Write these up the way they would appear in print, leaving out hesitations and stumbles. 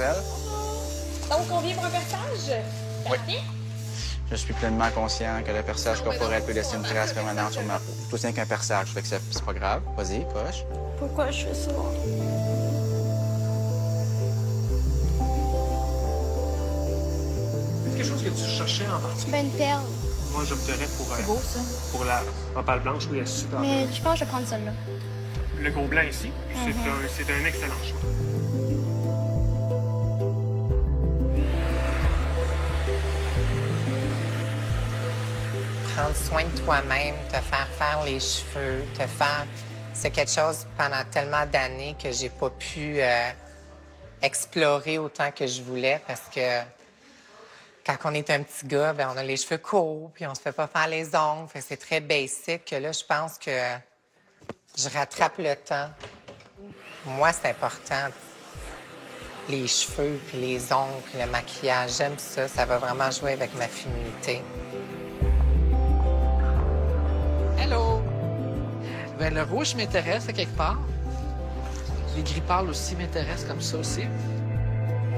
mademoiselle. Donc, on vient pour un perçage? Oui. Parfait. Je suis pleinement conscient que le perçage corporel peut laisser une trace permanente sur ma peau. Tout c'est qu'un perçage, fait que c'est pas grave. Vas-y, coche. Pourquoi je fais ça? C'est quelque chose que tu cherchais en particulier? Ben, une perle. Moi, j'opterais pour... C'est beau, ça. Pour la opale blanche, oui, elle est super Mais belle. je pense que je vais prendre celle-là. Le gros blanc ici, c'est un excellent choix. Prendre soin de toi-même, te faire les cheveux, te faire... C'est quelque chose pendant tellement d'années que j'ai pas pu explorer autant que je voulais parce que quand on est un petit gars, ben on a les cheveux courts puis on se fait pas faire les ongles. Fait que c'est très basic que là, je pense que je rattrape le temps. Moi, c'est important. Les cheveux, puis les ongles, puis le maquillage, j'aime ça. Ça va vraiment jouer avec ma féminité. Hello! Ben, le rouge m'intéresse à quelque part. Les gris pâles aussi m'intéressent comme ça aussi.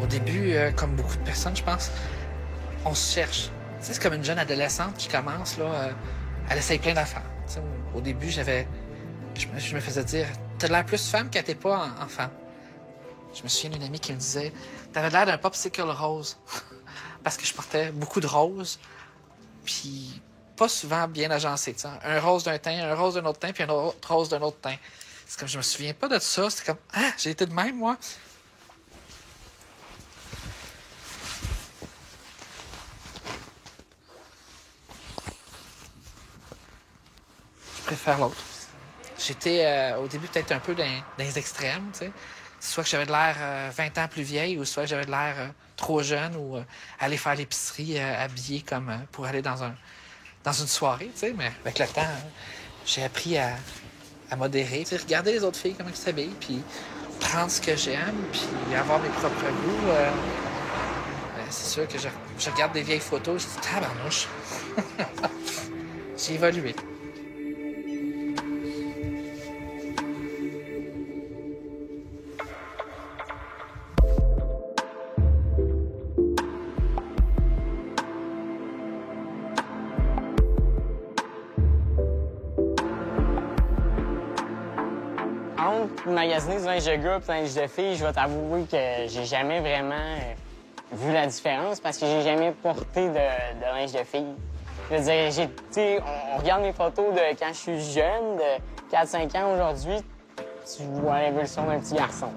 Au début, comme beaucoup de personnes, je pense, on se cherche. Tu sais, c'est comme une jeune adolescente qui commence, là, elle essaye plein d'affaires. Tu sais, au début, je me faisais dire, t'as l'air plus femme quand t'es pas enfant. Je me souviens d'une amie qui me disait, t'avais l'air d'un popsicle rose. Parce que je portais beaucoup de roses. Puis pas souvent bien agencé, tu sais. Un rose d'un teint, un rose d'un autre teint, puis un autre rose d'un autre teint. C'est comme, je me souviens pas de ça. C'est comme, ah, j'ai été de même, moi. Je préfère l'autre. J'étais au début peut-être un peu dans les extrêmes, tu sais. Soit que j'avais de l'air 20 ans plus vieille, ou soit que j'avais de l'air trop jeune, ou aller faire l'épicerie habillée comme pour aller dans une soirée, tu sais. Mais avec le temps, j'ai appris à modérer. Tu sais, regarder les autres filles, comment elles s'habillent, puis prendre ce que j'aime, puis avoir mes propres goûts. C'est sûr que je regarde des vieilles photos, je dis « tabarnouche! » J'ai évolué. Entre magasiner du linge de gars et du linge de filles, je vais t'avouer que j'ai jamais vraiment vu la différence parce que j'ai jamais porté de linge de fille. Je veux dire, on regarde mes photos de quand je suis jeune, de 4-5 ans aujourd'hui, tu vois l'évolution d'un petit garçon.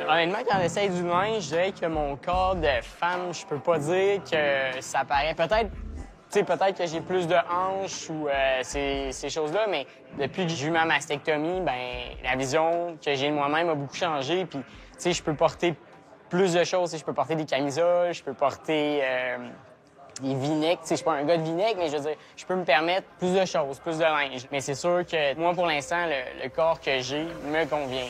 Honnêtement, quand on essaye du linge, je dirais que mon corps de femme, je peux pas dire que ça paraît. Peut-être que j'ai plus de hanches ou ces choses-là, mais depuis que j'ai eu ma mastectomie, ben la vision que j'ai de moi-même a beaucoup changé. Puis, je peux porter plus de choses. Je peux porter des camisoles, je peux porter des v-necks. Je suis pas un gars de v-neck, mais je veux dire, je peux me permettre plus de choses, plus de linge. Mais c'est sûr que moi, pour l'instant, le corps que j'ai me convient.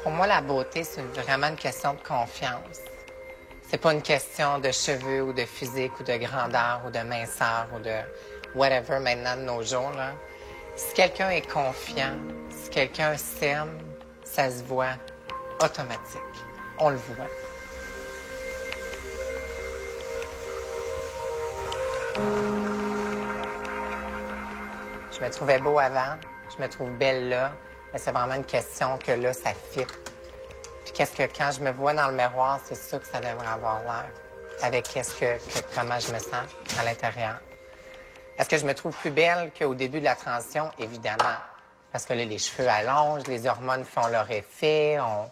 Pour moi, la beauté, c'est vraiment une question de confiance. C'est pas une question de cheveux ou de physique ou de grandeur ou de minceur ou de whatever maintenant de nos jours, là. Si quelqu'un est confiant, si quelqu'un s'aime, ça se voit automatique. On le voit. Je me trouvais beau avant, je me trouve belle là. Mais c'est vraiment une question que là, ça fit. Puis qu'est-ce que quand je me vois dans le miroir, c'est ça que ça devrait avoir l'air. Avec comment je me sens à l'intérieur. Est-ce que je me trouve plus belle qu'au début de la transition? Évidemment. Parce que là, les cheveux allongent, les hormones font leur effet, on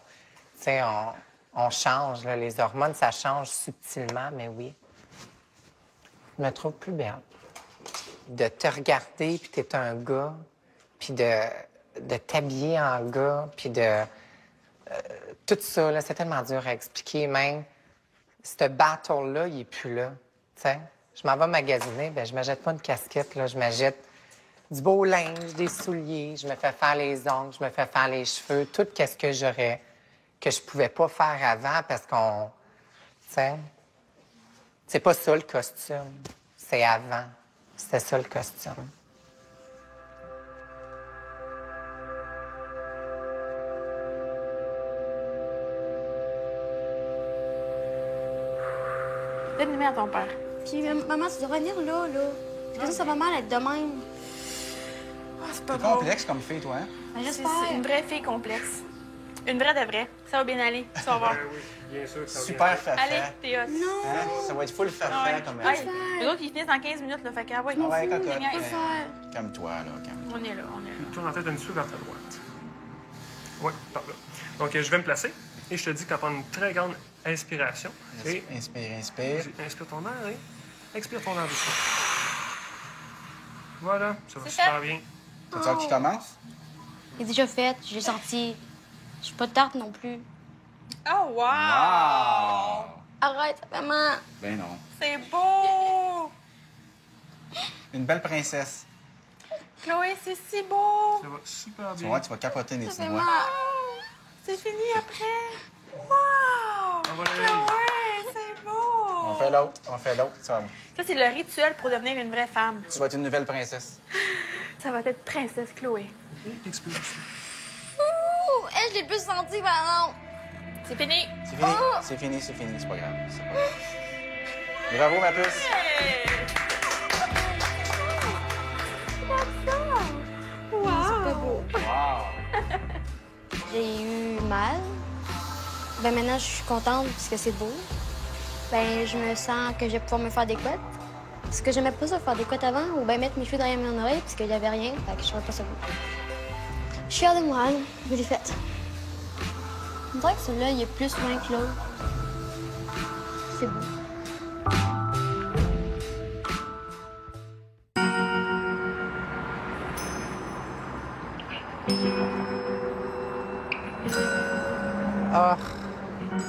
change. Là. Les hormones, ça change subtilement, mais oui. Je me trouve plus belle. De te regarder, puis t'es un gars, puis de t'habiller en gars, puis de... tout ça, là, c'est tellement dur à expliquer, même. Ce battle-là, il est plus là, tu sais. Je m'en vais magasiner, bien, je m'achète pas une casquette, là. Je m'achète du beau linge, des souliers, je me fais faire les ongles, je me fais faire les cheveux, tout ce que j'aurais, que je pouvais pas faire avant parce qu'on... Tu sais, c'est pas ça, le costume. C'est avant. C'était ça, le costume. Donne une main à ton père. Puis, maman, tu devrais venir là. Parce que ça va mal être de même. C'est pas T'es drôle. complexe comme fille, toi, hein? Ben, C'est j'espère. une vraie fille complexe. Une vraie de vraie. Ça va bien aller. Tu vas voir. Oui, bien sûr que ça va Super bien. fafa. Allez, t'es hot. Non. Hein? Ça va être full fafa Ah ouais. comme Ouais. Les autres, ils finissent dans 15 minutes, là. Fait que, ah ouais. Ah ouais, cocotte. Génial. Calme-toi, là. Calme-toi. On est là, on est là. Tourne en tête un petit peu vers ta droite. Oui, par là. Donc, je vais me placer et je te dis que tu vas prendre une très grande inspiration. Et Inspire, inspire. inspire ton air et expire ton air doucement. Voilà, ça va C'est super fait. bien. T'as hâte qui commence? C'est déjà fait, j'ai senti. Je suis pas tarte non plus. Oh, wow! Arrête, maman. Ben non. C'est beau! Une belle princesse. Chloé, c'est si beau! Ça va super Tu bien. vois, tu vas capoter les Ça fait mois. mal. C'est fini après! Wow! Envolée. Chloé, c'est beau! On fait l'autre. Ça Ça, c'est le rituel pour devenir une vraie femme. tu vas être une nouvelle princesse. Ça va être princesse Chloé. Expire doucement. Ouh, je l'ai plus senti, pardon. C'est fini! C'est fini. C'est fini, c'est fini. C'est pas grave. C'est pas grave. Bravo, ma puce. C'est beau. Wow. J'ai eu mal. Ben maintenant, je suis contente parce que c'est beau. Ben, je me sens que je vais pouvoir me faire des couettes. Parce que j'aimais pas ça, faire des couettes avant, ou ben mettre mes cheveux derrière mon oreille, parce qu'il y avait rien, fait que je trouvais pas ça beau. Je suis fière de moi, là. Je l'ai faite. On dirait que celui-là, il est plus loin que l'autre. C'est beau. Oh,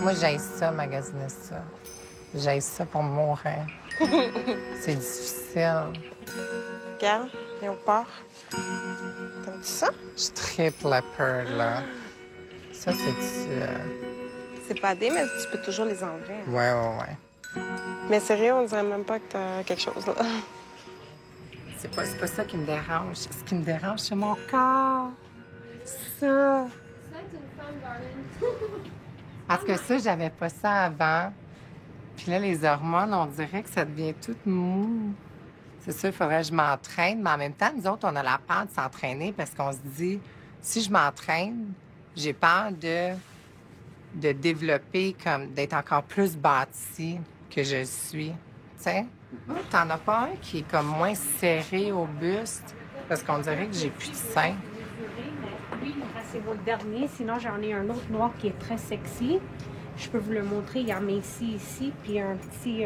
moi, j'aime ça, magasiner ça. J'aime ça pour mourir. C'est difficile. Regarde, léopard. T'aimes-tu ça? Je triple la peur, là. Ça, c'est... C'est pas des, mais tu peux toujours les enlever. Ouais. Mais sérieux, on dirait même pas que t'as quelque chose, là. C'est pas ça qui me dérange. Ce qui me dérange, c'est mon corps. Ça. Parce que ça, j'avais pas ça avant. Puis là, les hormones, on dirait que ça devient tout mou. C'est sûr, il faudrait que je m'entraîne. Mais en même temps, nous autres, on a la peur de s'entraîner parce qu'on se dit, si je m'entraîne, j'ai peur de développer, comme d'être encore plus bâtie que je suis. Tu sais? T'en as pas un qui est comme moins serré au buste parce qu'on dirait que j'ai plus de seins. Lui, c'est le dernier. Sinon, j'en ai un autre noir qui est très sexy. Je peux vous le montrer. Il y en a ici, puis un petit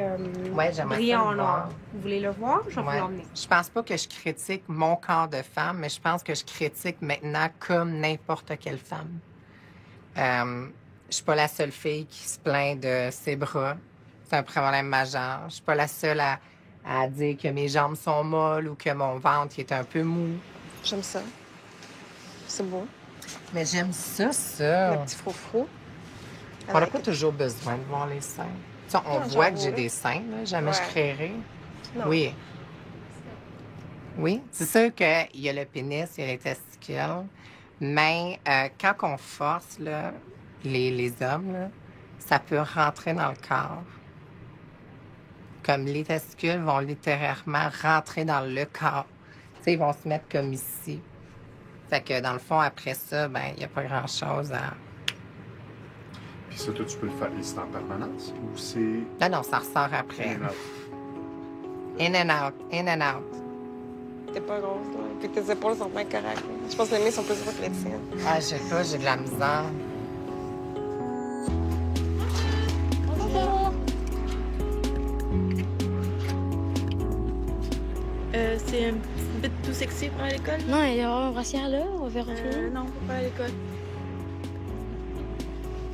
Ouais, j'aimerais ça brillant le en or. voir. Vous voulez le voir? Je vais Ouais. vous l'emmener. Je pense pas que je critique mon corps de femme, mais je pense que je critique maintenant comme n'importe quelle femme. Je suis pas la seule fille qui se plaint de ses bras. C'est un problème majeur. Je suis pas la seule à dire que mes jambes sont molles ou que mon ventre est un peu mou. J'aime ça. C'est beau. Mais j'aime ça. Le petit froufrou. On n'a pas toujours besoin de voir les seins. Tu sais, on Non, voit j'avoue, que j'ai là. des seins, là. Jamais Ouais. je créerai. Non. Oui. Oui, c'est sûr qu'il y a le pénis, il y a les testicules, mais quand on force, là, les hommes, là, ça peut rentrer dans le corps. Comme les testicules vont littéralement rentrer dans le corps. Tu sais, ils vont se mettre comme ici. Fait que dans le fond, après ça, ben, il n'y a pas grand-chose à... Puis ça, toi, tu peux le faire ici en permanence ou c'est Non, non, ça ressort après. in and out? In and out, in and out. T'es pas grosse, là. Puis tes épaules sont bien correctes. Là. Je pense que les miens sont plus gros que les tiennes. Ah, je sais pas, j'ai de la misère. C'est un petit bit tout sexy pour aller à l'école? Non, il y aura un brassière là, on verra plus. Non, pas à l'école.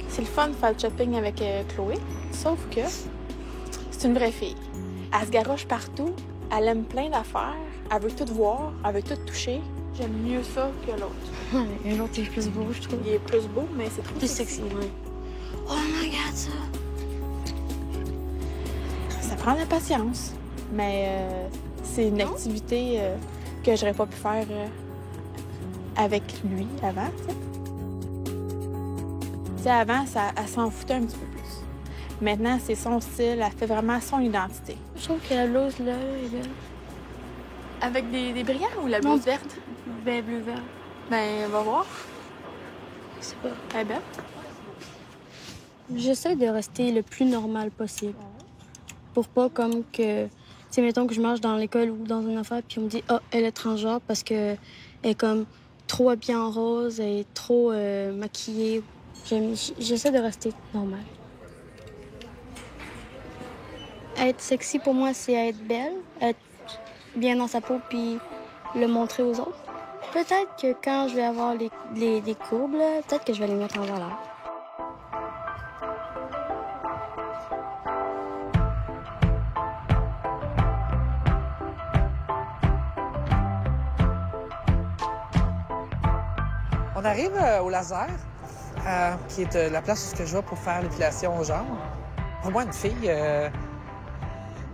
C'est le fun de faire le shopping avec Chloé, sauf que c'est une vraie fille. Elle se garoche partout, elle aime plein d'affaires, elle veut tout voir, elle veut tout toucher. J'aime mieux ça que l'autre. Ouais, l'autre est plus beau, je trouve. Il est plus beau, mais c'est trop Plus sexy, ouais. Oh, regarde ça! Ça prend de la patience, mais c'est une activité que j'aurais pas pu faire avec lui avant, tu sais. Tu sais, avant, elle s'en foutait un petit peu plus. Maintenant, c'est son style, elle fait vraiment son identité. Je trouve que la blouse, là, est belle. Avec des brillants ou la Non. blouse verte? Ben, bleu-vert. Ben, on va voir. Je sais pas. Elle est belle. J'essaie de rester le plus normal possible. Pour pas comme que... Tu sais, mettons que je marche dans l'école ou dans une affaire, puis on me dit « Ah, elle est transgenre parce qu'elle est comme trop habillée en rose, elle est trop maquillée. » J'essaie de rester normal. Être sexy, pour moi, c'est être belle, être bien dans sa peau, puis le montrer aux autres. Peut-être que quand je vais avoir les courbes, là, peut-être que je vais les mettre en valeur. On arrive au laser, qui est la place où je vais pour faire l'épilation aux jambes. Pour moi, une fille,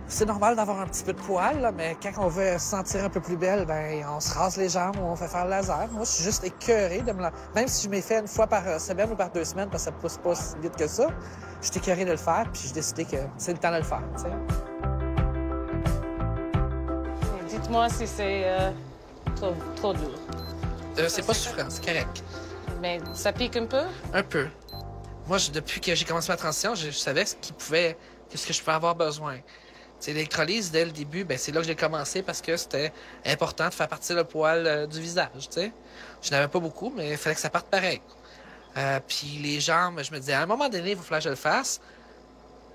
c'est normal d'avoir un petit peu de poil, là, mais quand on veut se sentir un peu plus belle, ben on se rase les jambes ou on fait faire le laser. Moi, je suis juste écœurée de me la... Même si je m'ai fait une fois par semaine ou par 2 semaines, parce que ça pousse pas si vite que ça, je suis écœurée de le faire, puis j'ai décidé que c'est le temps de le faire, tu sais. Dites-moi si c'est trop dur. C'est pas souffrant, c'est correct. Mais ça pique un peu? Un peu. Moi, depuis que j'ai commencé ma transition, je savais ce que je pouvais avoir besoin. L'électrolyse, dès le début, ben, c'est là que j'ai commencé parce que c'était important de faire partir le poil du visage. T'sais. Je n'avais pas beaucoup, mais il fallait que ça parte pareil. Puis les jambes, je me disais, à un moment donné, il va falloir que je le fasse.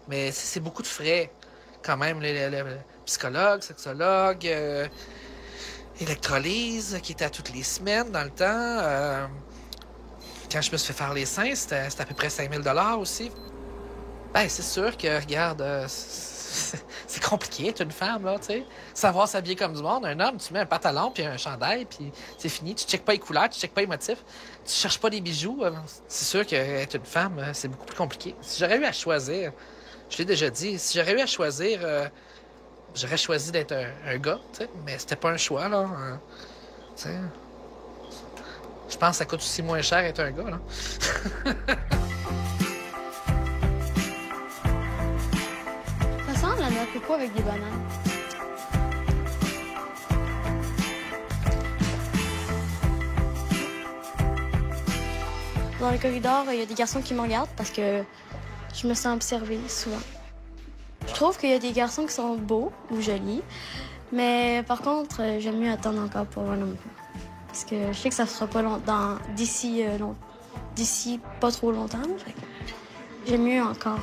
Mais c'est beaucoup de frais, quand même. Le psychologue, sexologue, électrolyse, qui était à toutes les semaines dans le temps. Quand je me suis fait faire les seins, c'était à peu près 5 000 $ aussi. Ben, c'est sûr que, regarde, c'est compliqué être une femme, là, tu sais. Savoir s'habiller comme du monde. Un homme, tu mets un pantalon puis un chandail, puis c'est fini. Tu checkes pas les couleurs, tu checkes pas les motifs. Tu cherches pas des bijoux. C'est sûr qu'être une femme, c'est beaucoup plus compliqué. Si j'aurais eu à choisir, je l'ai déjà dit, si j'aurais eu à choisir, j'aurais choisi d'être un gars, tu sais. Mais c'était pas un choix, là. Tu sais. Je pense que ça coûte aussi moins cher être un gars, là. Ça sent la noix de coco avec des bananes. Dans le corridor, il y a des garçons qui me regardent parce que je me sens observée souvent. Je trouve qu'il y a des garçons qui sont beaux ou jolis, mais par contre, j'aime mieux attendre encore pour voir un homme. Parce que je sais que ça ne sera pas longtemps, d'ici pas trop longtemps. J'aime mieux encore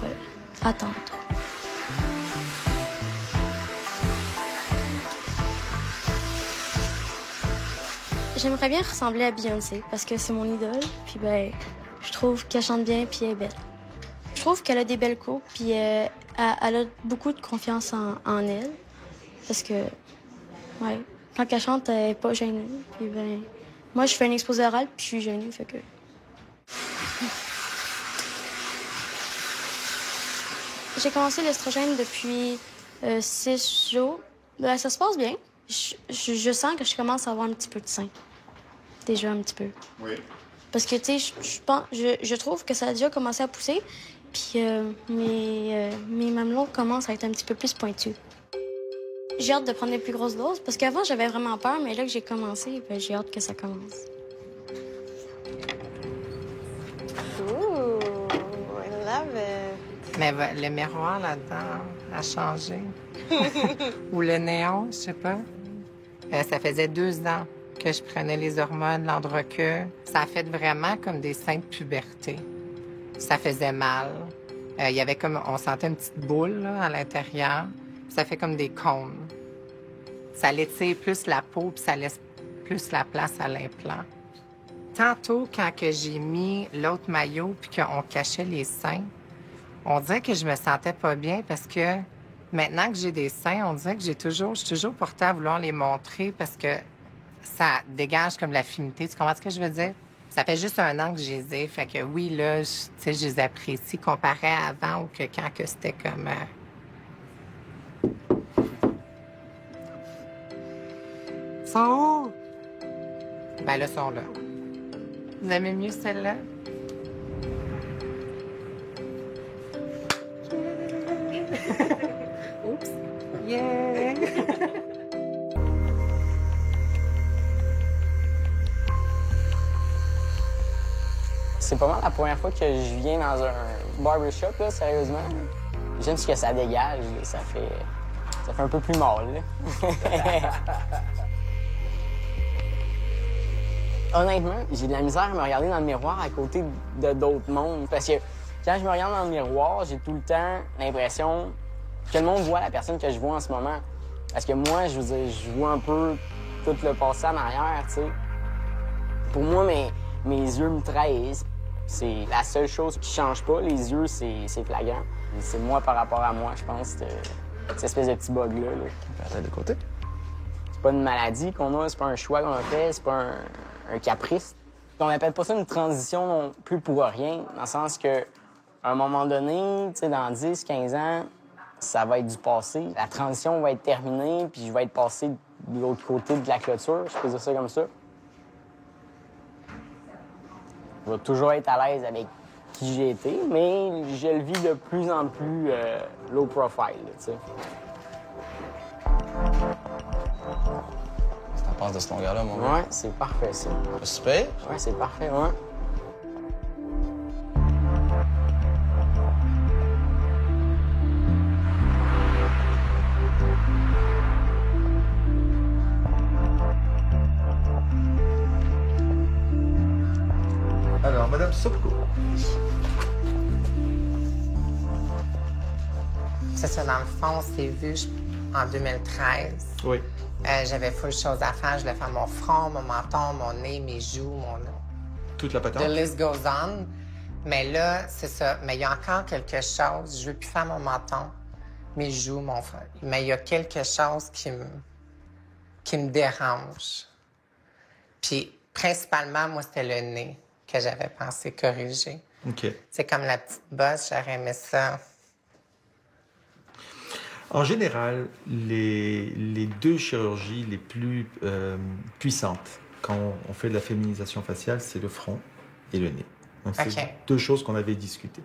attendre. J'aimerais bien ressembler à Beyoncé parce que c'est mon idole. Puis ben, je trouve qu'elle chante bien puis elle est belle. Je trouve qu'elle a des belles courbes puis elle a beaucoup de confiance en elle. Parce que, ouais, quand elle chante, elle n'est pas gênée. Puis ben, moi, je fais un exposé oral puis je suis gênée, fait que... J'ai commencé l'estrogène depuis 6 jours. Ben, ça se passe bien. Je sens que je commence à avoir un petit peu de sein. Déjà un petit peu. Oui. Parce que, tu sais, je trouve que ça a déjà commencé à pousser. Puis mes mamelons commencent à être un petit peu plus pointus. J'ai hâte de prendre des plus grosses doses. Parce qu'avant, j'avais vraiment peur, mais là que j'ai commencé, ben, j'ai hâte que ça commence. Ooh, I love it. Mais le miroir là-dedans a changé. Ou le néon, je sais pas. Ça faisait 2 ans que je prenais les hormones, l'androqueux. Ça a fait vraiment comme des seins de puberté. Ça faisait mal. Il y avait comme, on sentait une petite boule là, à l'intérieur. Ça fait comme des cônes. Ça l'étire plus la peau, puis ça laisse plus la place à l'implant. Tantôt, quand que j'ai mis l'autre maillot, puis qu'on cachait les seins, on dirait que je me sentais pas bien parce que maintenant que j'ai des seins, on dirait que je suis toujours portée à vouloir les montrer parce que ça dégage comme la féminité. Tu comprends ce que je veux dire? Ça fait juste 1 an que je les ai. Fait que oui, là, je les apprécie comparé à avant ou que quand que c'était comme... Ils sont où? Ben là, ils sont là. Vous aimez mieux celle-là? Yeah! C'est pas mal la première fois que je viens dans un barbershop, là, sérieusement. J'aime ce que ça dégage, là. Ça fait un peu plus mâle, là. Honnêtement, j'ai de la misère à me regarder dans le miroir à côté de d'autres mondes. Parce que quand je me regarde dans le miroir, j'ai tout le temps l'impression que le monde voit la personne que je vois en ce moment. Parce que moi, je veux dire, je vois un peu tout le passé en arrière, tu sais. Pour moi, mes yeux me trahissent. C'est la seule chose qui change pas. Les yeux, c'est flagrant. C'est moi par rapport à moi, je pense, cette espèce de petit bug-là. Là. De côté. C'est pas une maladie qu'on a, c'est pas un choix qu'on a fait, c'est pas un caprice. On n'appelle pas ça une transition non plus pour rien, dans le sens que à un moment donné, tu sais, dans 10, 15 ans, ça va être du passé. La transition va être terminée, puis je vais être passé de l'autre côté de la clôture, je peux dire ça comme ça. Je vais toujours être à l'aise avec qui j'ai été, mais je le vis de plus en plus low profile, tu sais. Qu'est-ce que t'en penses de ce longueur-là, mon gars? Ouais, c'est parfait, ça. Pas super? Ouais, c'est parfait, ouais. Alors, Madame Sopko. C'est ça, dans le fond, c'est vu en 2013. Oui. J'avais full chose à faire. Je voulais faire mon front, mon menton, mon nez, mes joues, mon... Toute la patente? The list goes on. Mais là, c'est ça. Mais il y a encore quelque chose. Je veux plus faire mon menton, mes joues, mon front. Mais il y a quelque chose qui me dérange. Puis, principalement, moi, c'était le nez que j'avais pensé corriger. OK. C'est comme la petite bosse, j'aurais aimé ça. En général, les deux chirurgies les plus puissantes quand on fait de la féminisation faciale, c'est le front et le nez. Donc, c'est deux choses qu'on avait discutées.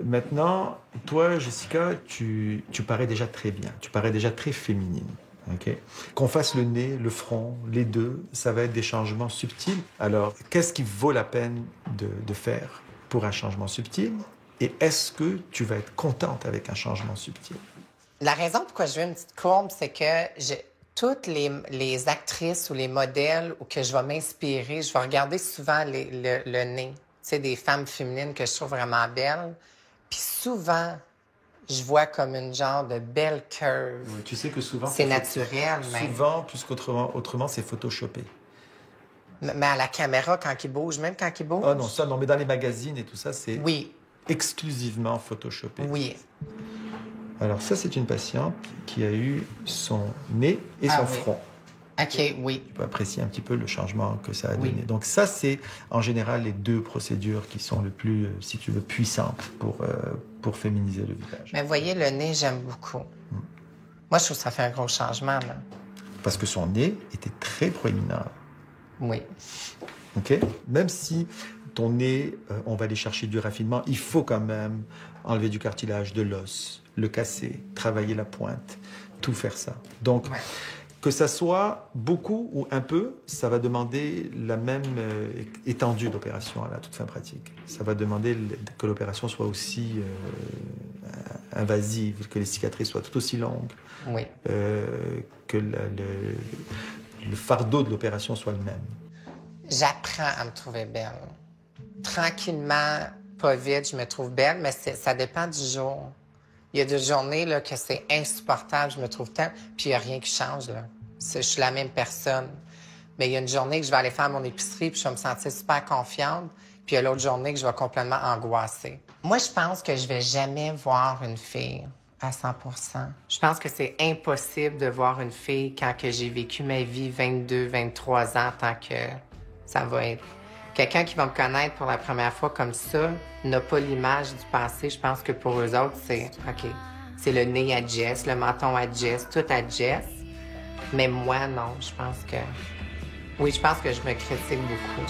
Maintenant, toi, Jessica, tu parais déjà très bien. Tu parais déjà très féminine. Okay. Qu'on fasse le nez, le front, les deux, ça va être des changements subtils. Alors, qu'est-ce qui vaut la peine de faire pour un changement subtil? Et est-ce que tu vas être contente avec un changement subtil? La raison pourquoi je veux une petite courbe, c'est que toutes les actrices ou les modèles où que je vais m'inspirer, je vais regarder souvent le nez. Tu sais, des femmes féminines que je trouve vraiment belles. Puis souvent, je vois comme une genre de belle curve. Oui, tu sais que souvent... C'est naturel, même. Souvent, plus qu'autrement, c'est photoshopé. Mais à la caméra, quand il bouge, même quand il bouge... Ah non, ça, non, mais dans les magazines et tout ça, c'est oui. Exclusivement photoshopé. Oui. Alors ça, c'est une patiente qui a eu son nez et son front. OK, oui. Tu peux apprécier un petit peu le changement que ça a donné. Donc ça, c'est en général les deux procédures qui sont le plus, si tu veux, puissantes pour féminiser le visage. Mais vous voyez, le nez, j'aime beaucoup. Moi, je trouve que ça fait un gros changement, là. Parce que son nez était très proéminent. Oui. OK? Même si ton nez, on va aller chercher du raffinement, il faut quand même enlever du cartilage, de l'os, le casser, travailler la pointe, tout faire ça. Donc, que ça soit beaucoup ou un peu, ça va demander la même étendue d'opération à la toute fin pratique. Ça va demander que l'opération soit aussi invasive, que les cicatrices soient tout aussi longues, que le fardeau de l'opération soit le même. J'apprends à me trouver belle. Tranquillement, pas vite, je me trouve belle, mais ça dépend du jour. Il y a des journées là, que c'est insupportable, je me trouve tant, puis il n'y a rien qui change. Là. Je suis la même personne. Mais il y a une journée que je vais aller faire mon épicerie, puis je vais me sentir super confiante, puis il y a l'autre journée que je vais complètement angoisser. Moi, je pense que je vais jamais voir une fille à 100%. Je pense que c'est impossible de voir une fille quand que j'ai vécu ma vie 22, 23 ans, tant que ça va être... Quelqu'un qui va me connaître pour la première fois comme ça n'a pas l'image du passé. Je pense que pour eux autres, c'est OK. C'est le nez à Jess, le menton à Jess, tout à Jess. Mais moi, non. Je pense que... Oui, je pense que je me critique beaucoup.